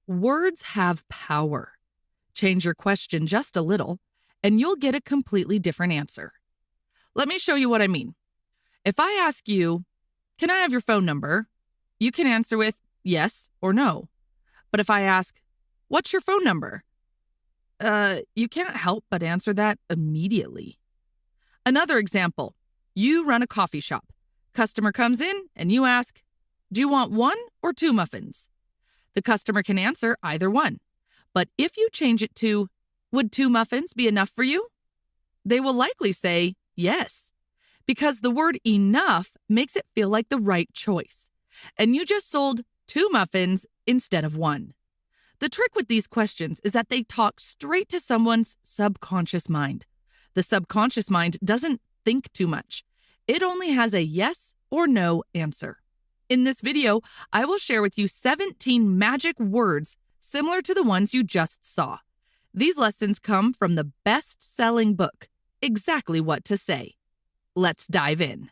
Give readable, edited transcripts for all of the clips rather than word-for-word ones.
Words have power. Change your question just a little, and you'll get a completely different answer. Let me show you what I mean. If I ask you, "Can I have your phone number?" you can answer with yes or no. But if I ask, "What's your phone number?" you can't help but answer that immediately. Another example, you run a coffee shop. Customer comes in and you ask, "Do you want 1 or 2 muffins?" The customer can answer either one. But if you change it to, "Would 2 muffins be enough for you?" they will likely say yes, because the word enough makes it feel like the right choice. And you just sold 2 muffins instead of 1. The trick with these questions is that they talk straight to someone's subconscious mind. The subconscious mind doesn't think too much. It only has a yes or no answer. In this video, I will share with you 17 magic words similar to the ones you just saw. These lessons come from the best-selling book, Exactly What to Say. Let's dive in.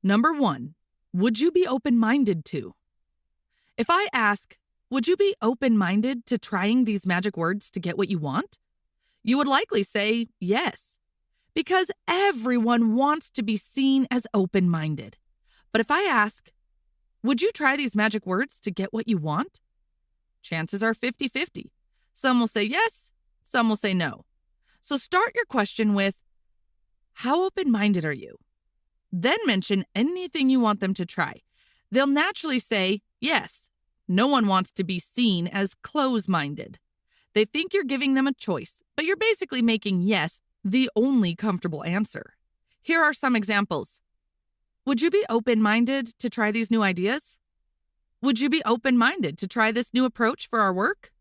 Number 1, would you be open-minded to? If I ask, would you be open-minded to trying these magic words to get what you want? You would likely say yes, because everyone wants to be seen as open-minded. But if I ask, would you try these magic words to get what you want? Chances are 50-50. Some will say yes, some will say no. So start your question with, how open-minded are you? Then mention anything you want them to try. They'll naturally say yes. No one wants to be seen as close-minded. They think you're giving them a choice, but you're basically making yes the only comfortable answer. Here are some examples. Would you be open-minded to try these new ideas? Would you be open-minded to try this new approach for our work?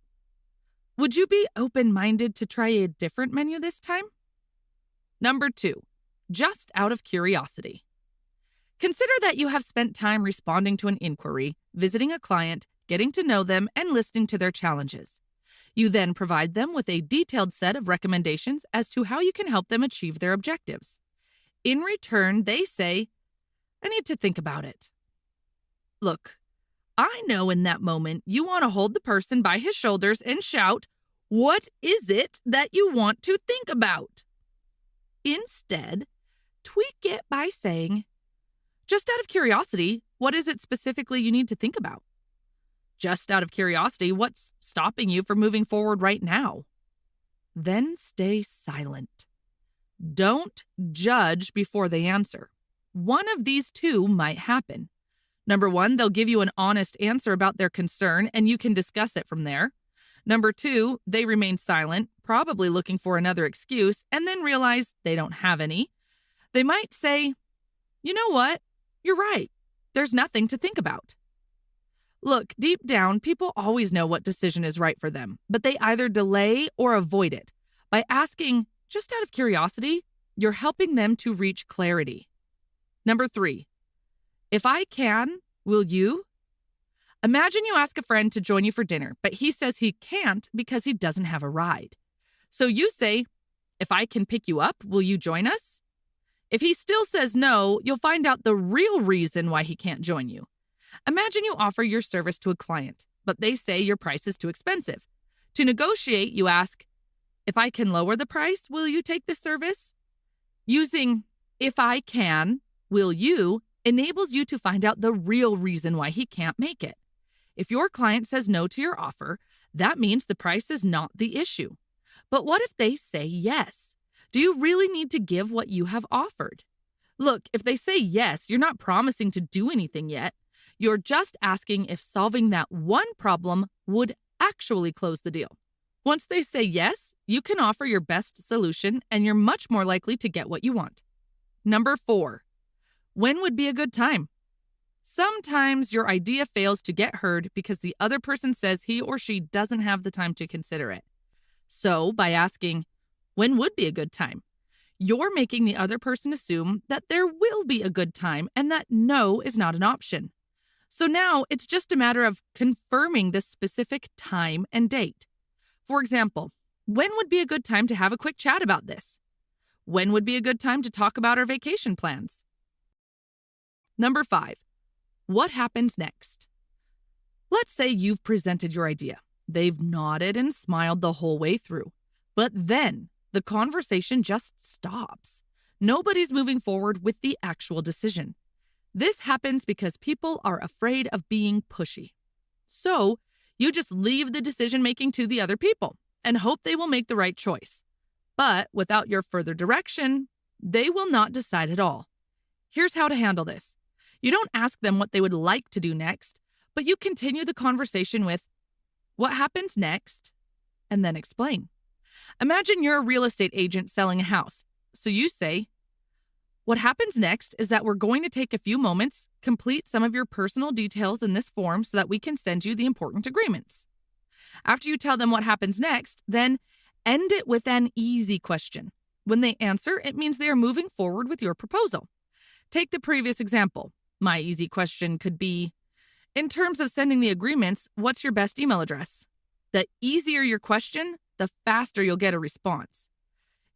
Would you be open-minded to try a different menu this time? Number 2, just out of curiosity. Consider that you have spent time responding to an inquiry, visiting a client, getting to know them, and listening to their challenges. You then provide them with a detailed set of recommendations as to how you can help them achieve their objectives. In return, they say, "I need to think about it." Look, I know in that moment you want to hold the person by his shoulders and shout, "What is it that you want to think about?" Instead, tweak it by saying, "Just out of curiosity, what is it specifically you need to think about?" Just out of curiosity, what's stopping you from moving forward right now? Then stay silent. Don't judge before they answer. One of these two might happen. Number 1, they'll give you an honest answer about their concern, and you can discuss it from there. Number 2, they remain silent, probably looking for another excuse, and then realize they don't have any. They might say, "You know what? You're right. There's nothing to think about." Look, deep down, people always know what decision is right for them, but they either delay or avoid it. By asking, just out of curiosity, you're helping them to reach clarity. Number 3, if I can, will you? Imagine you ask a friend to join you for dinner, but he says he can't because he doesn't have a ride. So you say, "If I can pick you up, will you join us?" If he still says no, you'll find out the real reason why he can't join you. Imagine you offer your service to a client, but they say your price is too expensive. To negotiate, you ask, "If I can lower the price, will you take this service?" Using "if I can, will you" enables you to find out the real reason why he can't make it. If your client says no to your offer, that means the price is not the issue. But what if they say yes? Do you really need to give what you have offered? Look, if they say yes, you're not promising to do anything yet. You're just asking if solving that one problem would actually close the deal. Once they say yes, you can offer your best solution and you're much more likely to get what you want. Number 4, when would be a good time? Sometimes your idea fails to get heard because the other person says he or she doesn't have the time to consider it. So, by asking, "When would be a good time?" you're making the other person assume that there will be a good time and that no is not an option. So now it's just a matter of confirming the specific time and date. For example, when would be a good time to have a quick chat about this? When would be a good time to talk about our vacation plans? Number 5, what happens next? Let's say you've presented your idea. They've nodded and smiled the whole way through. But then the conversation just stops. Nobody's moving forward with the actual decision. This happens because people are afraid of being pushy. So you just leave the decision-making to the other people and hope they will make the right choice. But without your further direction, they will not decide at all. Here's how to handle this. You don't ask them what they would like to do next, but you continue the conversation with, "What happens next?" and then explain. Imagine you're a real estate agent selling a house. So you say, "What happens next is that we're going to take a few moments, complete some of your personal details in this form so that we can send you the important agreements." After you tell them what happens next, then end it with an easy question. When they answer, it means they are moving forward with your proposal. Take the previous example. My easy question could be, "In terms of sending the agreements, what's your best email address?" The easier your question, the faster you'll get a response.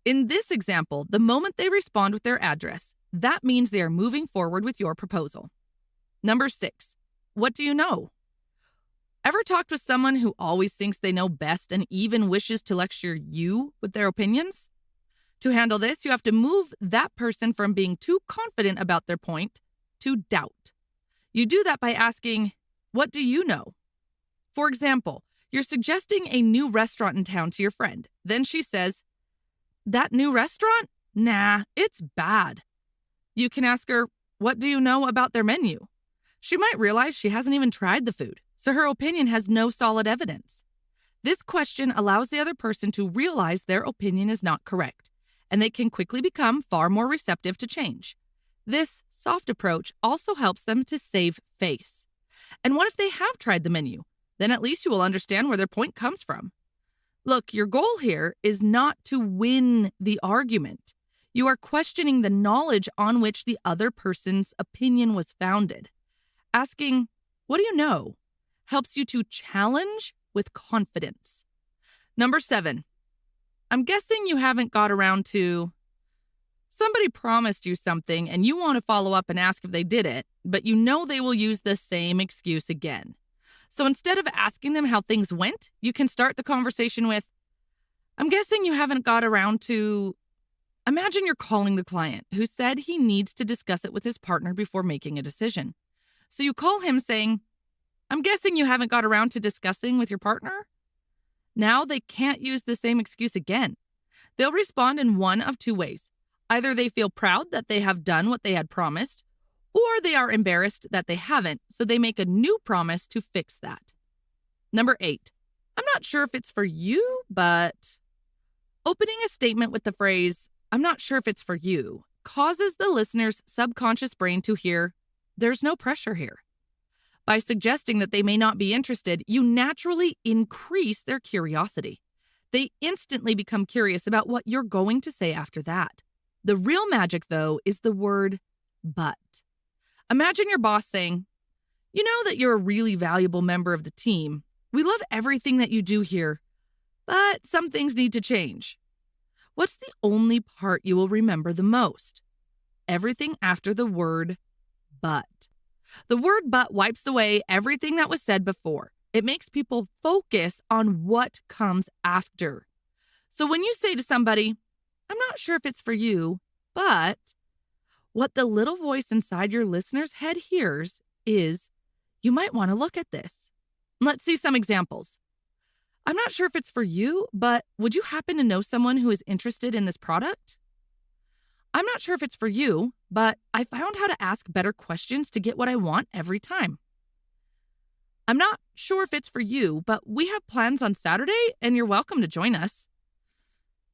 In this example, the moment they respond with their address, that means they are moving forward with your proposal. Number 6, what do you know? Ever talked with someone who always thinks they know best and even wishes to lecture you with their opinions? To handle this, you have to move that person from being too confident about their point to doubt. You do that by asking, "What do you know?" For example, you're suggesting a new restaurant in town to your friend. Then she says, "That new restaurant? Nah, it's bad." You can ask her, "What do you know about their menu?" She might realize she hasn't even tried the food, so her opinion has no solid evidence. This question allows the other person to realize their opinion is not correct, and they can quickly become far more receptive to change. This soft approach also helps them to save face. And what if they have tried the menu? Then at least you will understand where their point comes from. Look, your goal here is not to win the argument. You are questioning the knowledge on which the other person's opinion was founded. Asking, "What do you know?" helps you to challenge with confidence. Number 7, I'm guessing you haven't got around to... Somebody promised you something and you want to follow up and ask if they did it, but you know they will use the same excuse again. So instead of asking them how things went, you can start the conversation with, "I'm guessing you haven't got around to..." Imagine you're calling the client who said he needs to discuss it with his partner before making a decision. So you call him saying, "I'm guessing you haven't got around to discussing with your partner?" Now they can't use the same excuse again. They'll respond in one of two ways. Either they feel proud that they have done what they had promised, or they are embarrassed that they haven't, so they make a new promise to fix that. Number 8, I'm not sure if it's for you, but... Opening a statement with the phrase, "I'm not sure if it's for you," causes the listener's subconscious brain to hear, "There's no pressure here." By suggesting that they may not be interested, you naturally increase their curiosity. They instantly become curious about what you're going to say after that. The real magic, though, is the word "but." Imagine your boss saying, "You know that you're a really valuable member of the team. We love everything that you do here, but some things need to change." What's the only part you will remember the most? Everything after the word "but." The word "but" wipes away everything that was said before. It makes people focus on what comes after. So when you say to somebody, "I'm not sure if it's for you, but..." what the little voice inside your listener's head hears is, "You might want to look at this." Let's see some examples. "I'm not sure if it's for you, but would you happen to know someone who is interested in this product?" "I'm not sure if it's for you, but I found how to ask better questions to get what I want every time." "I'm not sure if it's for you, but we have plans on Saturday and you're welcome to join us."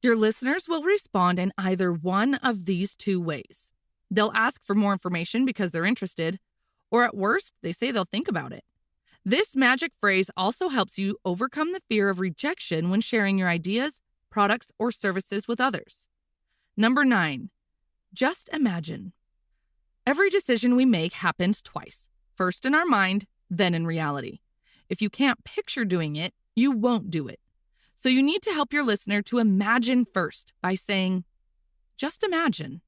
Your listeners will respond in either one of these two ways. They'll ask for more information because they're interested, or at worst, they say they'll think about it. This magic phrase also helps you overcome the fear of rejection when sharing your ideas, products, or services with others. Number 9, just imagine. Every decision we make happens twice, first in our mind, then in reality. If you can't picture doing it, you won't do it. So you need to help your listener to imagine first by saying, "Just imagine."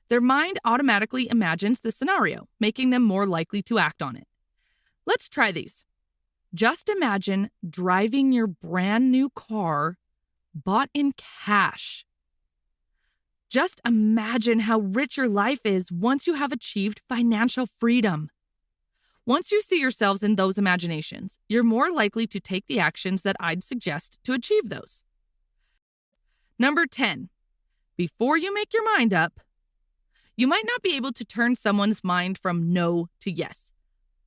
Their mind automatically imagines the scenario, making them more likely to act on it. Let's try these. Just imagine driving your brand new car bought in cash. Just imagine how rich your life is once you have achieved financial freedom. Once you see yourselves in those imaginations, you're more likely to take the actions that I'd suggest to achieve those. Number 10, before you make your mind up, you might not be able to turn someone's mind from no to yes,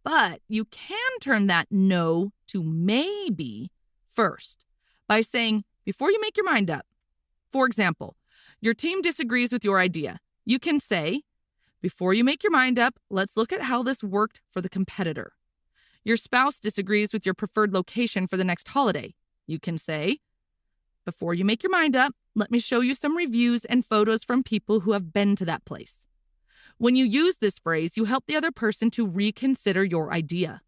but you can turn that no to maybe first by saying, before you make your mind up. For example, your team disagrees with your idea. You can say, before you make your mind up, let's look at how this worked for the competitor. Your spouse disagrees with your preferred location for the next holiday. You can say, before you make your mind up, let me show you some reviews and photos from people who have been to that place. When you use this phrase, you help the other person to reconsider your idea.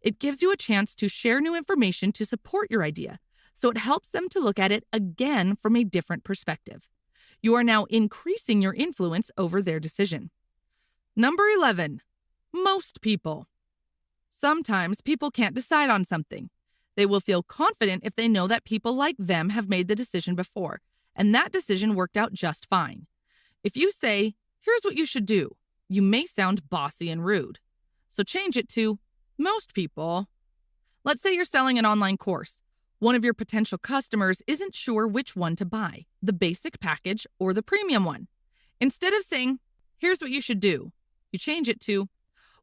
It gives you a chance to share new information to support your idea, so it helps them to look at it again from a different perspective. You are now increasing your influence over their decision. Number 11, most people. Sometimes people can't decide on something. They will feel confident if they know that people like them have made the decision before, and that decision worked out just fine. If you say, here's what you should do, you may sound bossy and rude. So change it to, most people. Let's say you're selling an online course. One of your potential customers isn't sure which one to buy, the basic package or the premium one. Instead of saying, here's what you should do, you change it to,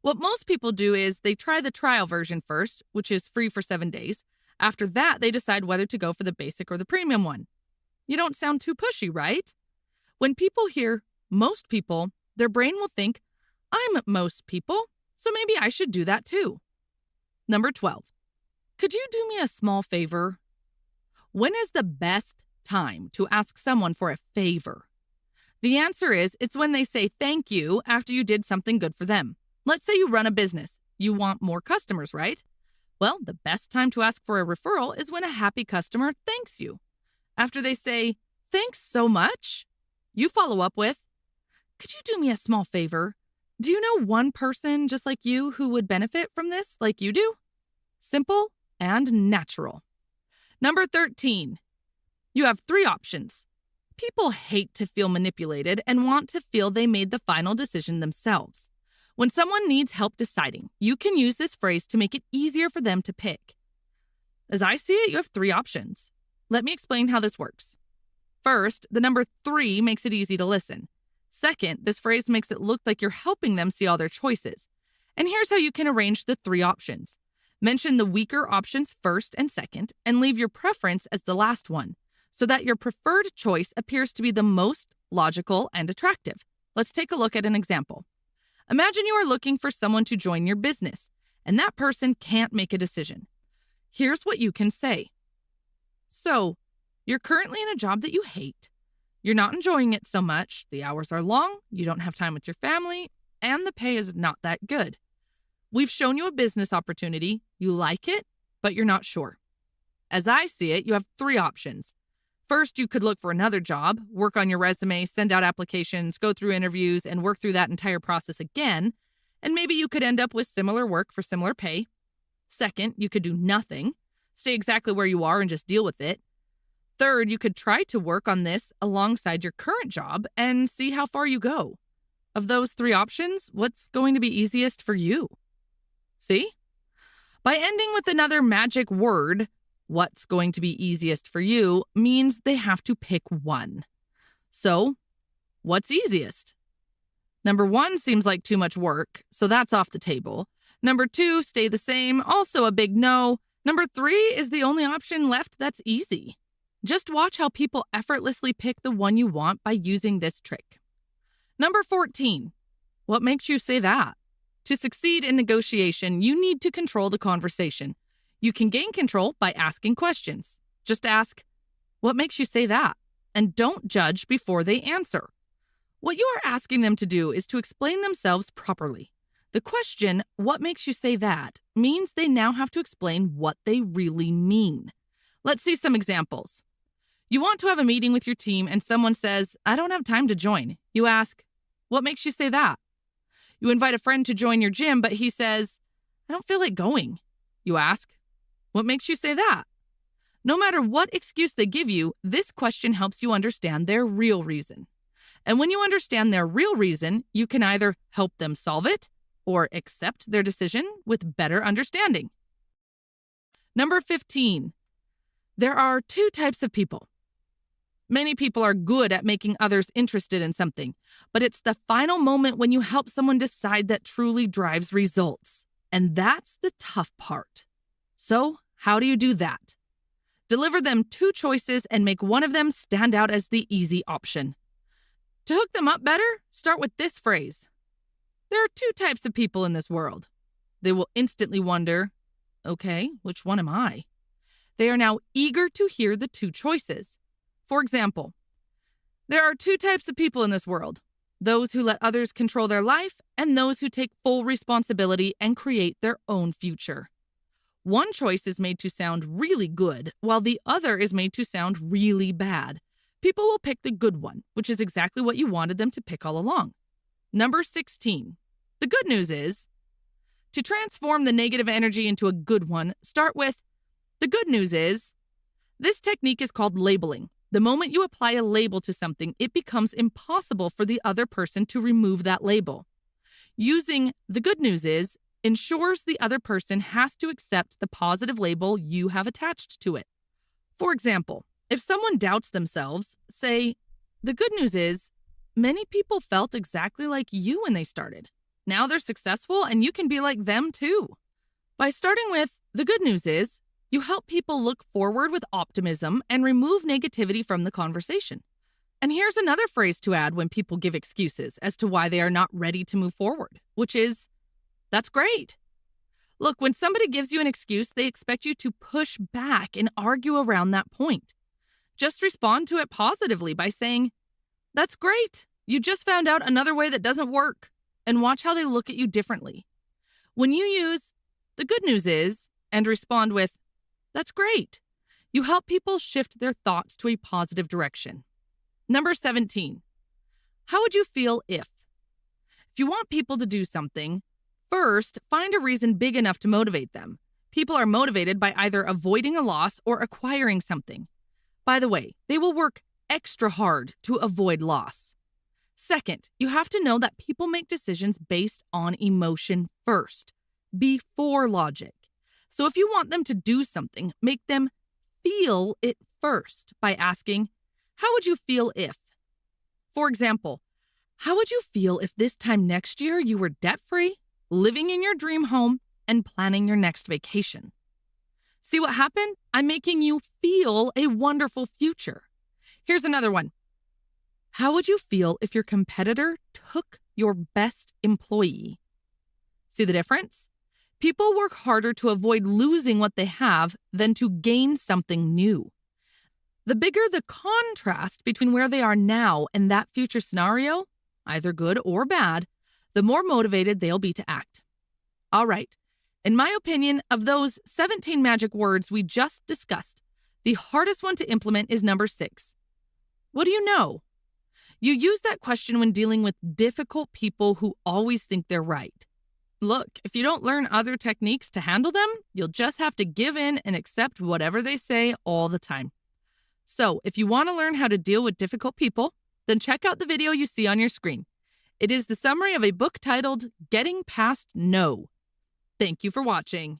what most people do is they try the trial version first, which is free for 7 days. After that, they decide whether to go for the basic or the premium one. You don't sound too pushy, right? When people hear most people, their brain will think, I'm most people, so maybe I should do that too. Number 12. Could you do me a small favor? When is the best time to ask someone for a favor? The answer is it's when they say thank you after you did something good for them. Let's say you run a business. You want more customers, right? Well, the best time to ask for a referral is when a happy customer thanks you. After they say, thanks so much, you follow up with, could you do me a small favor? Do you know one person just like you who would benefit from this like you do? Simple and natural. Number 13, you have 3 options. People hate to feel manipulated and want to feel they made the final decision themselves. When someone needs help deciding, you can use this phrase to make it easier for them to pick. As I see it, you have 3 options. Let me explain how this works. First, the number 3 makes it easy to listen. Second, this phrase makes it look like you're helping them see all their choices. And here's how you can arrange the 3 options. Mention the weaker options first and second, and leave your preference as the last one, so that your preferred choice appears to be the most logical and attractive. Let's take a look at an example. Imagine you are looking for someone to join your business, and that person can't make a decision. Here's what you can say. So, you're currently in a job that you hate. You're not enjoying it so much. The hours are long, you don't have time with your family, and the pay is not that good. We've shown you a business opportunity. You like it, but you're not sure. As I see it, you have 3 options. First, you could look for another job, work on your resume, send out applications, go through interviews, and work through that entire process again, and maybe you could end up with similar work for similar pay. Second, you could do nothing, stay exactly where you are and just deal with it. Third, you could try to work on this alongside your current job and see how far you go. Of those 3 options, what's going to be easiest for you? See? By ending with another magic word, what's going to be easiest for you means they have to pick one. So, what's easiest? Number 1 seems like too much work, so that's off the table. Number 2, stay the same, also a big no. Number 3 is the only option left that's easy. Just watch how people effortlessly pick the one you want by using this trick. Number 14, what makes you say that? To succeed in negotiation, you need to control the conversation. You can gain control by asking questions. Just ask, what makes you say that? And don't judge before they answer. What you are asking them to do is to explain themselves properly. The question, what makes you say that, means they now have to explain what they really mean. Let's see some examples. You want to have a meeting with your team and someone says, I don't have time to join. You ask, what makes you say that? You invite a friend to join your gym, but he says, I don't feel like going. You ask, What makes you say that? No matter what excuse they give you, this question helps you understand their real reason. And when you understand their real reason, you can either help them solve it or accept their decision with better understanding. Number 15, there are two types of people. Many people are good at making others interested in something, but it's the final moment when you help someone decide that truly drives results. And that's the tough part. So, how do you do that? Deliver them two choices and make one of them stand out as the easy option. To hook them up better, start with this phrase. There are two types of people in this world. They will instantly wonder, okay, which one am I? They are now eager to hear the two choices. For example, there are two types of people in this world. Those who let others control their life and those who take full responsibility and create their own future. One choice is made to sound really good, while the other is made to sound really bad. People will pick the good one, which is exactly what you wanted them to pick all along. Number 16. The good news is, to transform the negative energy into a good one, start with, the good news is, this technique is called labeling. The moment you apply a label to something, it becomes impossible for the other person to remove that label. Using the good news is ensures the other person has to accept the positive label you have attached to it. For example, if someone doubts themselves, say, the good news is, many people felt exactly like you when they started. Now they're successful and you can be like them too. By starting with, the good news is, you help people look forward with optimism and remove negativity from the conversation. And here's another phrase to add when people give excuses as to why they are not ready to move forward, which is, that's great. Look, when somebody gives you an excuse, they expect you to push back and argue around that point. Just respond to it positively by saying, that's great. You just found out another way that doesn't work, and watch how they look at you differently. When you use the good news is and respond with, that's great, you help people shift their thoughts to a positive direction. Number 17, how would you feel if? If you want people to do something, first, find a reason big enough to motivate them. People are motivated by either avoiding a loss or acquiring something. By the way, they will work extra hard to avoid loss. Second, you have to know that people make decisions based on emotion first, before logic. So if you want them to do something, make them feel it first by asking, how would you feel if? For example, how would you feel if this time next year you were debt-free, living in your dream home, and planning your next vacation? See what happened? I'm making you feel a wonderful future. Here's another one. How would you feel if your competitor took your best employee? See the difference? People work harder to avoid losing what they have than to gain something new. The bigger the contrast between where they are now and that future scenario, either good or bad, the more motivated they'll be to act. All right. In my opinion, of those 17 magic words we just discussed, the hardest one to implement is number 6. What do you know? You use that question when dealing with difficult people who always think they're right. Look, if you don't learn other techniques to handle them, you'll just have to give in and accept whatever they say all the time. So, if you want to learn how to deal with difficult people, then check out the video you see on your screen. It is the summary of a book titled Getting Past No. Thank you for watching.